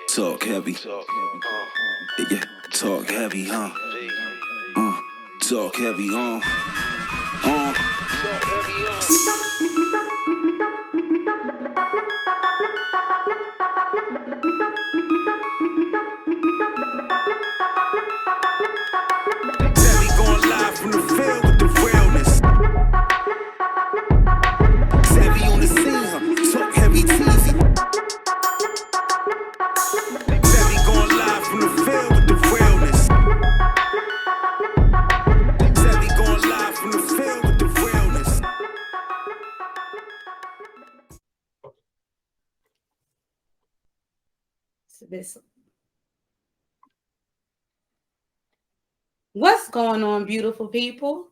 Talk heavy. Yeah, talk heavy, huh? Talk heavy, Heavy going live from the field with the realness. Heavy on the scene, huh? Talk heavy, teasy. Heavy going live from the field with the realness. Heavy going live from the field with the realness. What's going on, beautiful people?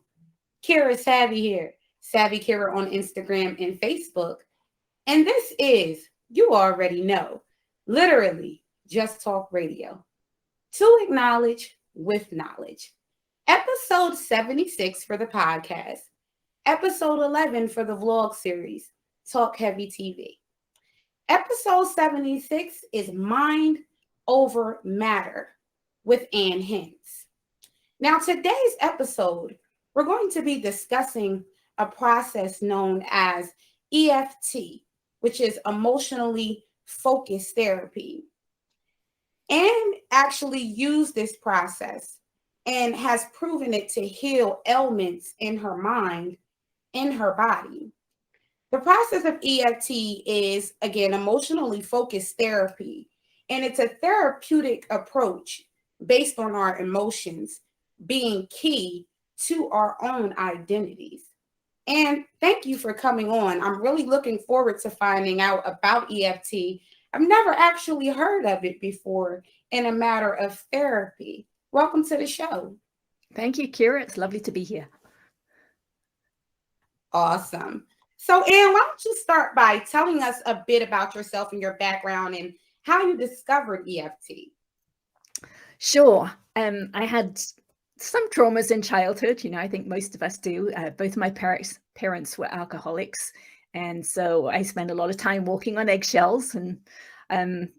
Kira Savvy here. Savvy Kira on Instagram and Facebook. And this is, you already know, literally Just Talk Radio. To acknowledge with knowledge. Episode 76 for the podcast. Episode 11 for the vlog series, Talk Heavy TV. Episode 76 is Mind Over Matter with Ann Hintz. Now, today's episode, we're going to be discussing a process known as EFT, which is emotionally focused therapy. Ann actually used this process and has proven it to heal ailments in her mind, in her body. The process of EFT is, again, emotionally focused therapy, and it's a therapeutic approach based on our emotions being key to our own identities. And thank you for coming on. I'm really looking forward to finding out about EFT. I've never actually heard of it before in a matter of therapy. Welcome to the show. Thank you, Kira. It's lovely to be here. Awesome. So, Ann, why don't you start by telling us a bit about yourself and your background and how you discovered EFT? Sure. I had some traumas in childhood. I think most of us do. Both of my parents were alcoholics. And so I spent a lot of time walking on eggshells and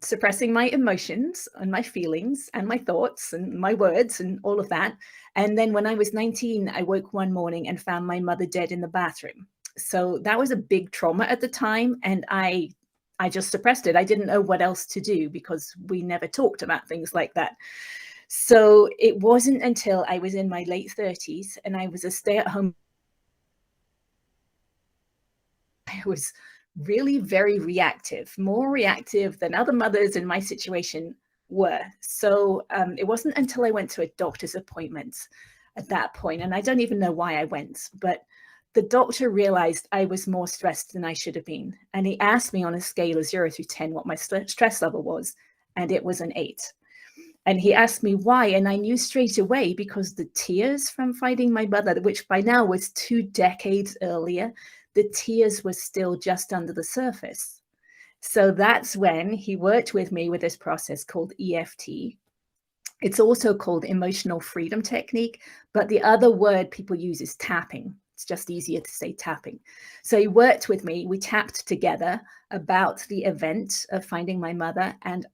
suppressing my emotions and my feelings and my thoughts and my words and all of that. And then when I was 19, I woke one morning and found my mother dead in the bathroom. So that was a big trauma at the time. And I just suppressed it. I didn't know what else to do because we never talked about things like that. So it wasn't until I was in my late 30s and I was a stay-at-home. I was really very reactive, more reactive than other mothers in my situation were. So it wasn't until I went to a doctor's appointment at that point, and I don't even know why I went, but the doctor realized I was more stressed than I should have been. And he asked me on a scale of 0 to 10 what my stress level was, and it was an 8. And he asked me why, and I knew straight away because the tears from finding my mother, which by now was 2 decades earlier, the tears were still just under the surface. So that's when he worked with me with this process called EFT. It's also called emotional freedom technique, but the other word people use is tapping. It's just easier to say tapping. So he worked with me. We tapped together about the event of finding my mother, and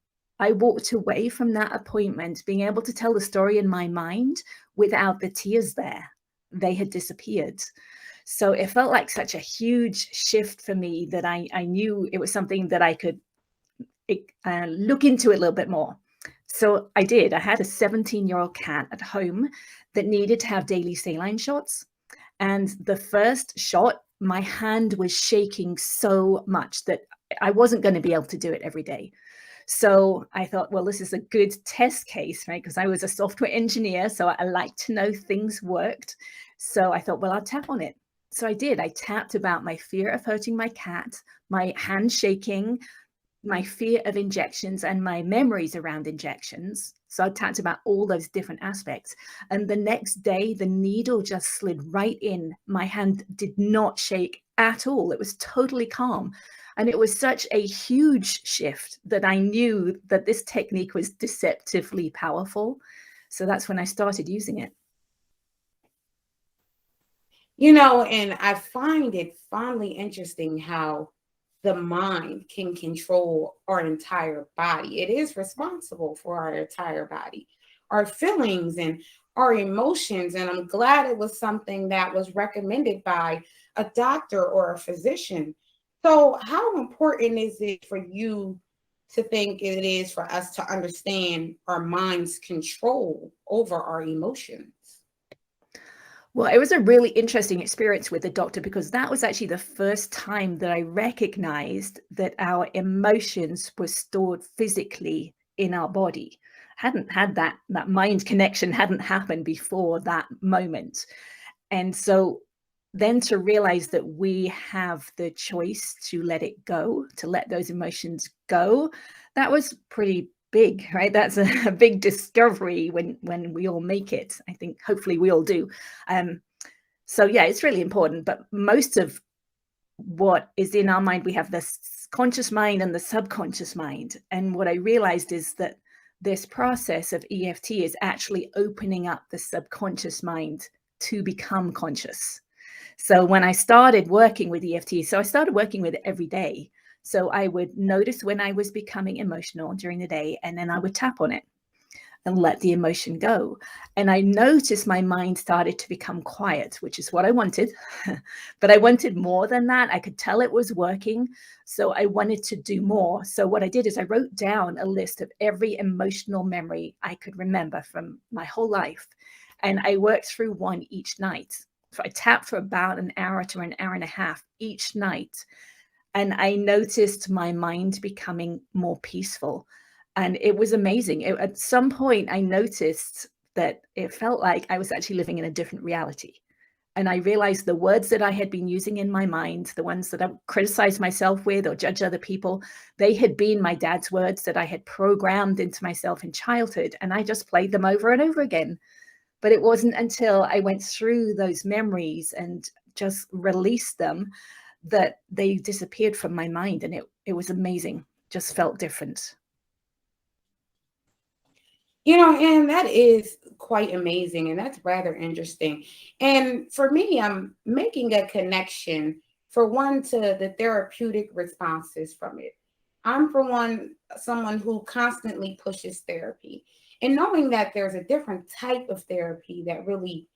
I walked away from that appointment being able to tell the story in my mind without the tears there. They had disappeared. So it felt like such a huge shift for me that I knew it was something that I could look into a little bit more. So I did. I had a 17-year-old cat at home that needed to have daily saline shots. And the first shot, my hand was shaking so much that I wasn't going to be able to do it every day. So I thought, well, this is a good test case, right? Because I was a software engineer, so I like to know things worked. So I thought, well, I'll tap on it. So I did. I tapped about my fear of hurting my cat, my hand shaking, my fear of injections, and my memories around injections. So I tapped about all those different aspects. And the next day, the needle just slid right in. My hand did not shake at all. It was totally calm. And it was such a huge shift that I knew that this technique was deceptively powerful. So that's when I started using it. And I find it fondly interesting how the mind can control our entire body. It is responsible for our entire body, our feelings and our emotions. And I'm glad it was something that was recommended by a doctor or a physician. So, how important is it for you to think it is for us to understand our mind's control over our emotions? Well, it was a really interesting experience with the doctor because that was actually the first time that I recognized that our emotions were stored physically in our body. Hadn't had that mind connection hadn't happened before that moment. And so then to realize that we have the choice to let it go, to let those emotions go, that was pretty big, right? That's a big discovery when we all make it. I think hopefully we all do. So yeah, it's really important. But most of what is in our mind, we have this conscious mind and the subconscious mind. And what I realized is that this process of EFT is actually opening up the subconscious mind to become conscious. So when I started working with EFT, so I started working with it every day. So I would notice when I was becoming emotional during the day, and then I would tap on it and let the emotion go. And I noticed my mind started to become quiet, which is what I wanted. But I wanted more than that. I could tell it was working. So I wanted to do more. So what I did is I wrote down a list of every emotional memory I could remember from my whole life. And I worked through one each night. So I tapped for about an hour to an hour and a half each night. And I noticed my mind becoming more peaceful. And it was amazing. At some point, I noticed that it felt like I was actually living in a different reality. And I realized the words that I had been using in my mind, the ones that I criticized myself with or judge other people, they had been my dad's words that I had programmed into myself in childhood. And I just played them over and over again. But it wasn't until I went through those memories and just released them that they disappeared from my mind. And it was amazing. Just felt different. And that is quite amazing, and that's rather interesting. And for me, I'm making a connection for one to the therapeutic responses from it. I'm for one someone who constantly pushes therapy, and knowing that there's a different type of therapy that really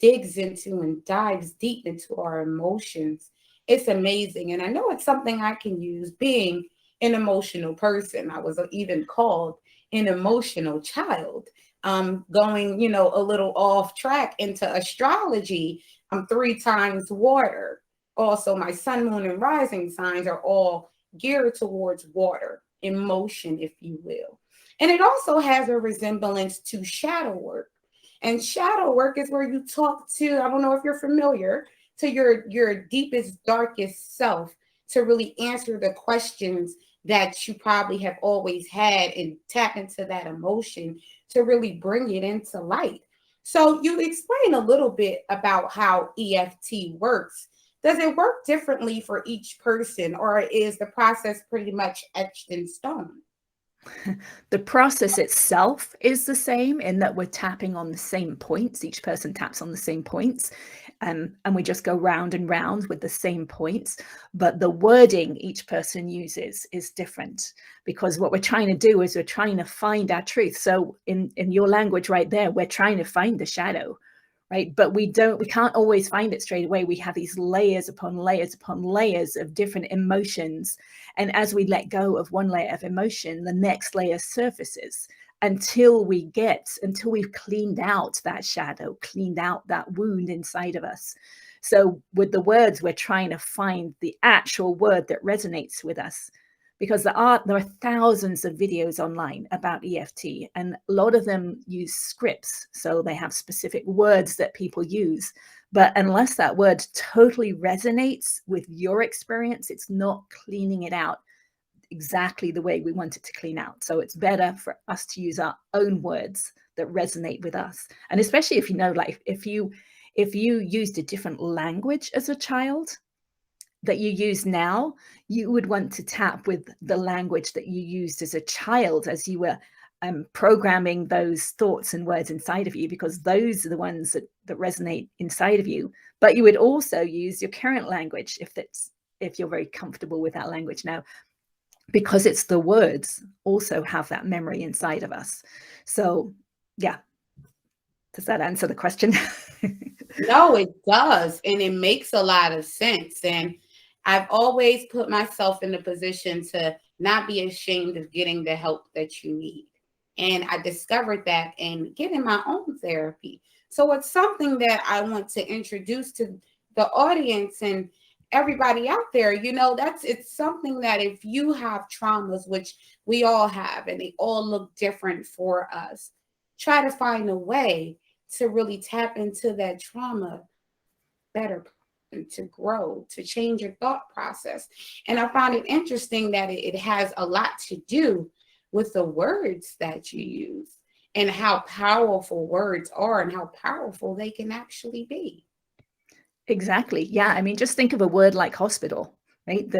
digs into and dives deep into our emotions. It's amazing. And I know it's something I can use being an emotional person. I was even called an emotional child. Going, a little off track into astrology. I'm 3 times water. Also, my sun, moon, and rising signs are all geared towards water, emotion, if you will. And it also has a resemblance to shadow work. And shadow work is where you talk to, I don't know if you're familiar, to your deepest, darkest self to really answer the questions that you probably have always had and tap into that emotion to really bring it into light. So you explain a little bit about how EFT works. Does it work differently for each person, or is the process pretty much etched in stone? The process itself is the same in that we're tapping on the same points. Each person taps on the same points, and we just go round and round with the same points. But the wording each person uses is different because what we're trying to do is we're trying to find our truth. So in your language right there, we're trying to find the shadow, right? But we can't always find it straight away. We have these layers upon layers upon layers of different emotions. And as we let go of one layer of emotion, the next layer surfaces until we've cleaned out that shadow, cleaned out that wound inside of us. So with the words, we're trying to find the actual word that resonates with us. Because there are thousands of videos online about EFT, and a lot of them use scripts. So they have specific words that people use. But unless that word totally resonates with your experience, it's not cleaning it out exactly the way we want it to clean out. So it's better for us to use our own words that resonate with us. And especially if if you used a different language as a child that you use now, you would want to tap with the language that you used as a child as you were programming those thoughts and words inside of you, because those are the ones that resonate inside of you. But you would also use your current language if you're very comfortable with that language now, because it's the words also have that memory inside of us. So yeah, does that answer the question? No, it does. And it makes a lot of sense. And I've always put myself in the position to not be ashamed of getting the help that you need. And I discovered that in getting my own therapy. So it's something that I want to introduce to the audience and everybody out there. It's something that if you have traumas, which we all have, and they all look different for us, try to find a way to really tap into that trauma better, to grow, to change your thought process. And I find it interesting that it has a lot to do with the words that you use and how powerful words are and how powerful they can actually be. Exactly. Yeah. I mean, just think of a word like hospital, right?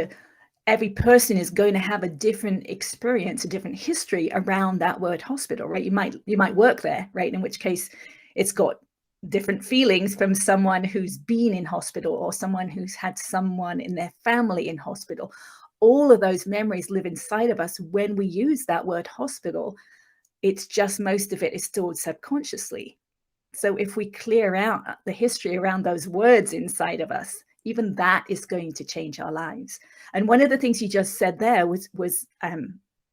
Every person is going to have a different experience, a different history around that word hospital, right? You might work there, right? In which case it's got different feelings from someone who's been in hospital or someone who's had someone in their family in hospital. All of those memories live inside of us when we use that word hospital. It's just most of it is stored subconsciously. So if we clear out the history around those words inside of us, even that is going to change our lives. And one of the things you just said there was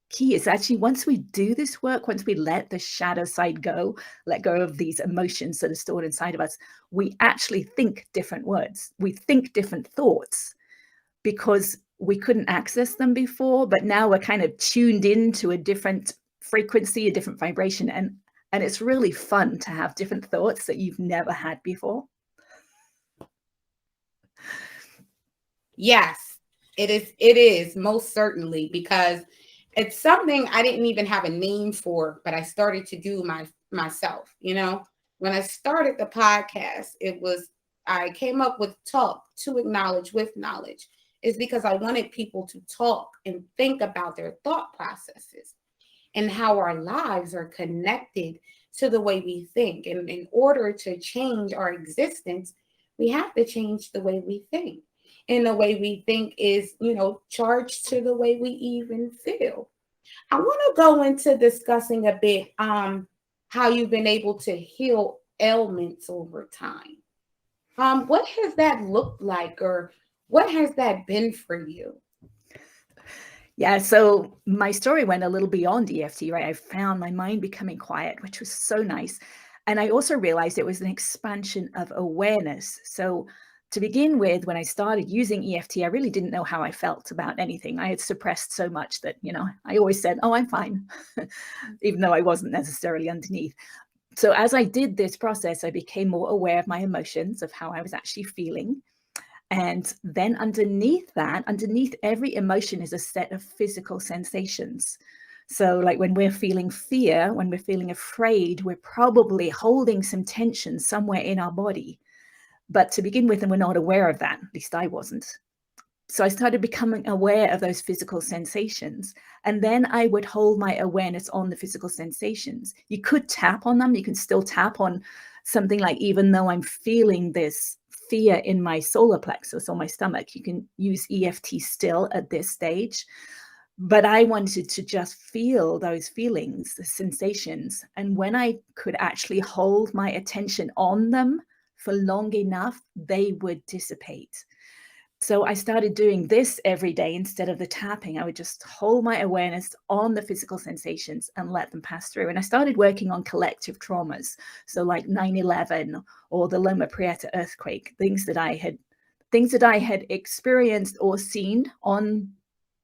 key, is actually once we do this work, once we let the shadow side go, let go of these emotions that are stored inside of us, we actually think different words. We think different thoughts because we couldn't access them before, but now we're kind of tuned into a different frequency, a different vibration. And it's really fun to have different thoughts that you've never had before. Yes, it is most certainly, because it's something I didn't even have a name for, but I started to do myself. When I started the podcast, I came up with talk to acknowledge with knowledge. Is because I wanted people to talk and think about their thought processes and how our lives are connected to the way we think. And in order to change our existence, we have to change the way we think. And the way we think is, charged to the way we even feel. I want to go into discussing a bit how you've been able to heal ailments over time. What has that looked like, or what has that been for you? Yeah, so my story went a little beyond EFT, right? I found my mind becoming quiet, which was so nice. And I also realized it was an expansion of awareness. So to begin with, when I started using EFT, I really didn't know how I felt about anything. I had suppressed so much that, I always said, oh, I'm fine, even though I wasn't necessarily underneath. So as I did this process, I became more aware of my emotions, of how I was actually feeling. And then underneath every emotion is a set of physical sensations. So like when we're feeling fear, when we're feeling afraid, we're probably holding some tension somewhere in our body. But to begin with, and we're not aware of that, at least I wasn't. So I started becoming aware of those physical sensations. And then I would hold my awareness on the physical sensations. You could tap on them. You can still tap on something like, even though I'm feeling this fear in my solar plexus or my stomach, you can use EFT still at this stage. But I wanted to just feel those feelings, the sensations. And when I could actually hold my attention on them for long enough, they would dissipate. So I started doing this every day instead of the tapping. I would just hold my awareness on the physical sensations and let them pass through. And I started working on collective traumas. So like 9/11 or the Loma Prieta earthquake, things that I had experienced or seen on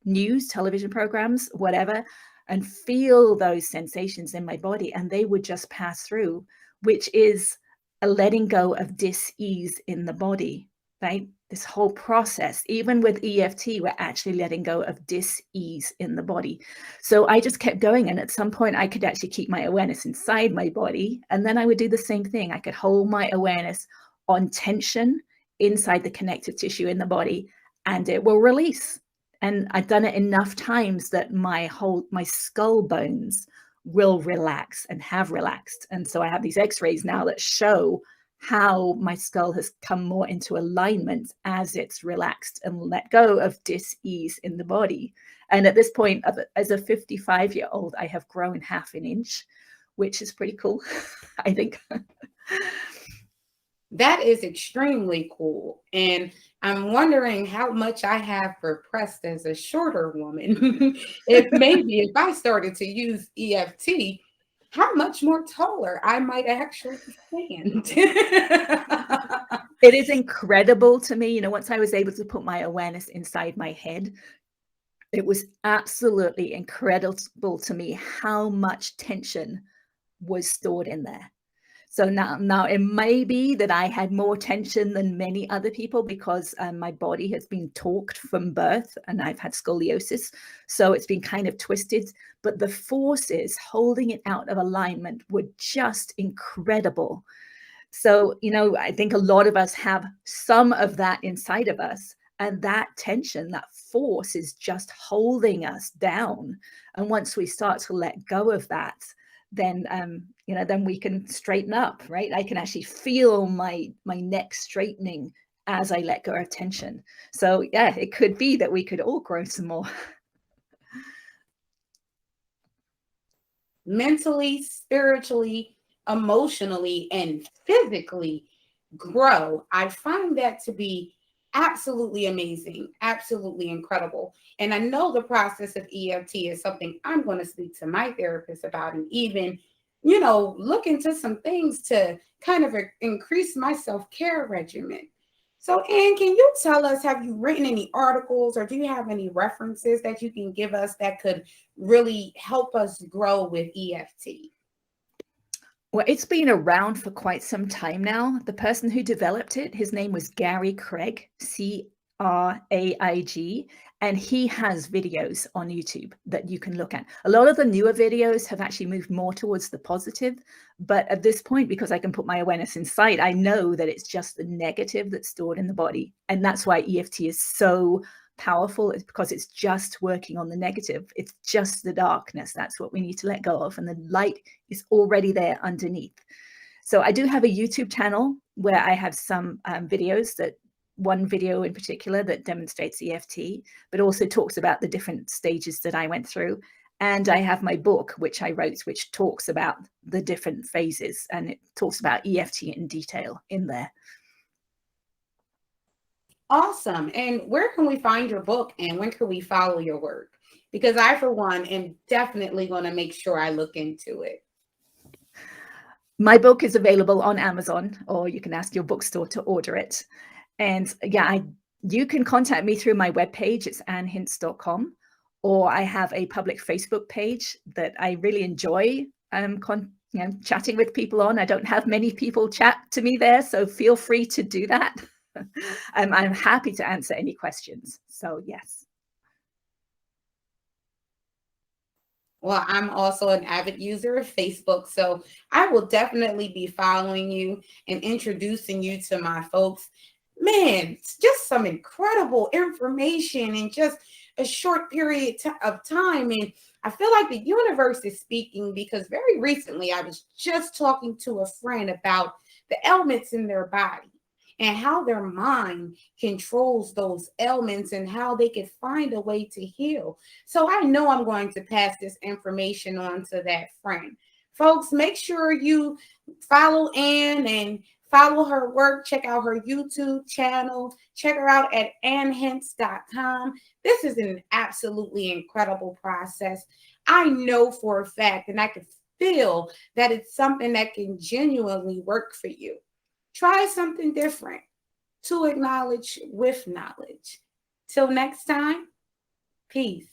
news, television programs, whatever, and feel those sensations in my body. And they would just pass through, which is a letting go of dis-ease in the body, right? This whole process, even with EFT, we're actually letting go of dis-ease in the body. So I just kept going. And at some point I could actually keep my awareness inside my body. And then I would do the same thing. I could hold my awareness on tension inside the connective tissue in the body, and it will release. And I've done it enough times that my skull bones will relax and have relaxed. And so I have these x-rays now that show how my skull has come more into alignment as it's relaxed and let go of dis-ease in the body. And at this point, as a 55-year-old, I have grown half an inch, which is pretty cool, I think. That is extremely cool. And I'm wondering how much I have repressed as a shorter woman. If I started to use EFT, how much more taller I might actually stand. It is incredible to me. You know, once I was able to put my awareness inside my head, it was absolutely incredible to me how much tension was stored in there. So now it may be that I had more tension than many other people because my body has been torqued from birth and I've had scoliosis. So it's been kind of twisted, but the forces holding it out of alignment were just incredible. So, you know, I think a lot of us have some of that inside of us, and that tension, that force is just holding us down. And once we start to let go of that, then you know, then we can straighten up, right? I can actually feel my neck straightening as I let go of tension. So yeah, it could be that we could all grow some more. Mentally, spiritually, emotionally, and physically grow. I find that to be absolutely amazing, absolutely incredible. And I know the process of EFT is something I'm going to speak to my therapist about, and even, you know, look into some things to kind of increase my self-care regimen. So, Anne, can you tell us, have you written any articles or do you have any references that you can give us that could really help us grow with EFT? Well, it's been around for quite some time now. The person who developed it, his name was Gary Craig, Craig, and he has videos on YouTube that you can look at. A lot of the newer videos have actually moved more towards the positive, but at this point, because I can put my awareness inside, I know that it's just the negative that's stored in the body. And that's why EFT is so powerful, is because it's just working on the negative. It's just the darkness. That's what we need to let go of. And the light is already there underneath. So I do have a YouTube channel where I have some videos, that one video in particular that demonstrates EFT, but also talks about the different stages that I went through. And I have my book, which I wrote, which talks about the different phases, and it talks about EFT in detail in there. Awesome. And where can we find your book and when can we follow your work? Because I, for one, am definitely going to make sure I look into it. My book is available on Amazon, or you can ask your bookstore to order it. And yeah, you can contact me through my webpage. It's annehintz.com, or I have a public Facebook page that I really enjoy chatting with people on. I don't have many people chat to me there, so feel free to do that. I'm happy to answer any questions. So yes. Well, I'm also an avid user of Facebook, so I will definitely be following you and introducing you to my folks. Man, it's just some incredible information in just a short period of time. And I feel like the universe is speaking, because very recently I was just talking to a friend about the ailments in their body and how their mind controls those ailments and how they could find a way to heal. So I know I'm going to pass this information on to that friend. Folks, make sure you follow Anne and follow her work. Check out her YouTube channel. Check her out at annehintz.com. This is an absolutely incredible process. I know for a fact, and I can feel that it's something that can genuinely work for you. Try something different. To acknowledge with knowledge. Till next time, peace.